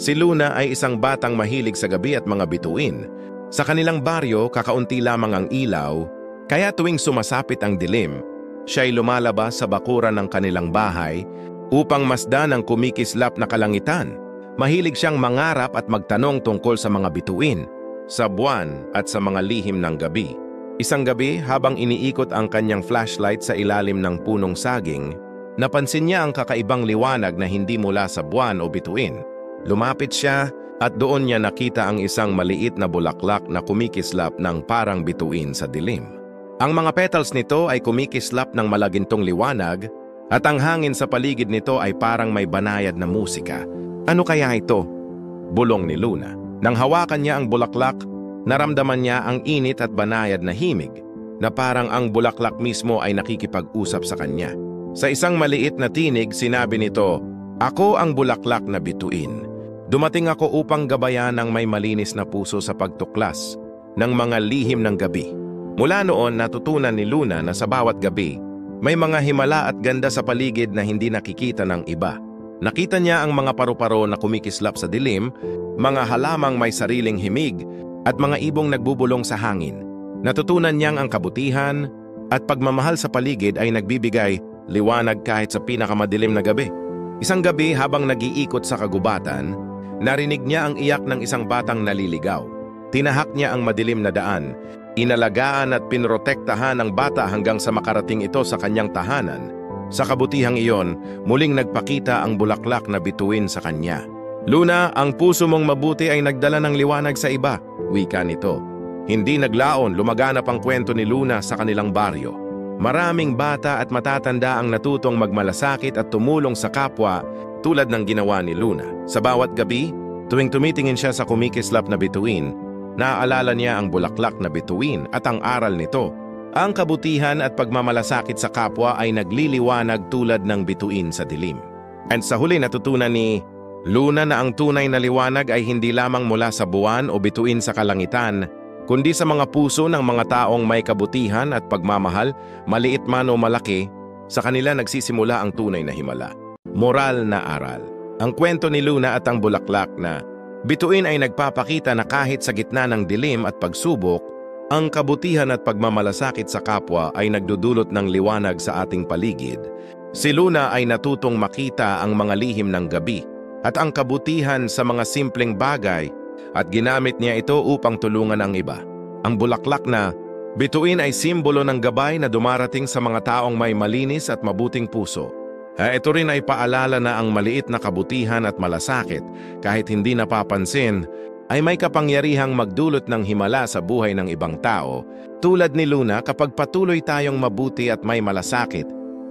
Si Luna ay isang batang mahilig sa gabi at mga bituin. Sa kanilang baryo, kakaunti lamang ang ilaw, kaya tuwing sumasapit ang dilim, siya'y lumalabas sa bakuran ng kanilang bahay upang masdan ang kumikislap na kalangitan. Mahilig siyang mangarap at magtanong tungkol sa mga bituin, sa buwan at sa mga lihim ng gabi. Isang gabi, habang iniikot ang kanyang flashlight sa ilalim ng punong saging, napansin niya ang kakaibang liwanag na hindi mula sa buwan o bituin. Lumapit siya at doon niya nakita ang isang maliit na bulaklak na kumikislap ng parang bituin sa dilim. Ang mga petals nito ay kumikislap ng malagintong liwanag at ang hangin sa paligid nito ay parang may banayad na musika. Ano kaya ito? Bulong ni Luna. Nang hawakan niya ang bulaklak, naramdaman niya ang init at banayad na himig na parang ang bulaklak mismo ay nakikipag-usap sa kanya. Sa isang maliit na tinig, sinabi nito, "Ako ang bulaklak na bituin. Dumating ako upang gabayan ng may malinis na puso sa pagtuklas ng mga lihim ng gabi." Mula noon, natutunan ni Luna na sa bawat gabi, may mga himala at ganda sa paligid na hindi nakikita ng iba. Nakita niya ang mga paru-paro na kumikislap sa dilim, mga halamang may sariling himig, at mga ibong nagbubulong sa hangin. Natutunan niyang ang kabutihan at pagmamahal sa paligid ay nagbibigay liwanag kahit sa pinakamadilim na gabi. Isang gabi, habang nag-iikot sa kagubatan, narinig niya ang iyak ng isang batang naliligaw. Tinahak niya ang madilim na daan, inalagaan at pinrotektahan ang bata hanggang sa makarating ito sa kanyang tahanan. Sa kabutihang iyon, muling nagpakita ang bulaklak na bituin sa kanya. "Luna, ang puso mong mabuti ay nagdala ng liwanag sa iba," wika nito. Hindi naglaon, lumaganap ang kwento ni Luna sa kanilang baryo. Maraming bata at matatanda ang natutong magmalasakit at tumulong sa kapwa tulad ng ginawa ni Luna. Sa bawat gabi, tuwing tumitingin siya sa kumikislap na bituin, naaalala niya ang bulaklak na bituin at ang aral nito. Ang kabutihan at pagmamalasakit sa kapwa ay nagliliwanag tulad ng bituin sa dilim. And sa huli, natutunan ni Luna na ang tunay na liwanag ay hindi lamang mula sa buwan o bituin sa kalangitan, kundi sa mga puso ng mga taong may kabutihan at pagmamahal, maliit man o malaki, sa kanila nagsisimula ang tunay na himala. Moral na aral. Ang kwento ni Luna at ang bulaklak na bituin ay nagpapakita na kahit sa gitna ng dilim at pagsubok, ang kabutihan at pagmamalasakit sa kapwa ay nagdudulot ng liwanag sa ating paligid. Si Luna ay natutong makita ang mga lihim ng gabi at ang kabutihan sa mga simpleng bagay at ginamit niya ito upang tulungan ang iba. Ang bulaklak na bituin ay simbolo ng gabay na dumarating sa mga taong may malinis at mabuting puso. Ito rin ay paalala na ang maliit na kabutihan at malasakit, kahit hindi napapansin, ay may kapangyarihang magdulot ng himala sa buhay ng ibang tao. Tulad ni Luna, kapag patuloy tayong mabuti at may malasakit,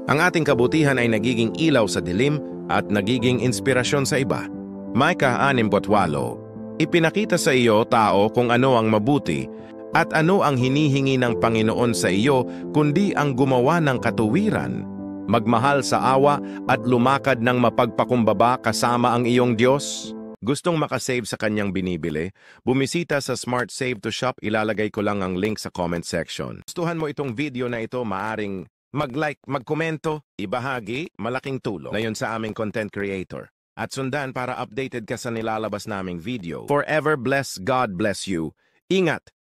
ang ating kabutihan ay nagiging ilaw sa dilim at nagiging inspirasyon sa iba. Micah 6:8. Ipinakita sa iyo, tao, kung ano ang mabuti at ano ang hinihingi ng Panginoon sa iyo, kundi ang gumawa ng katuwiran, magmahal sa awa at lumakad ng mapagpakumbaba kasama ang iyong Diyos. Gustong makasave sa kanyang binibili? Bumisita sa Smart Save to Shop, ilalagay ko lang ang link sa comment section. Gustuhan mo itong video na ito, maaring mag-like, magkomento, ibahagi, malaking tulong na yun sa aming content creator. At sundan para updated ka sa nilalabas naming video. Forever bless, God bless you. Ingat!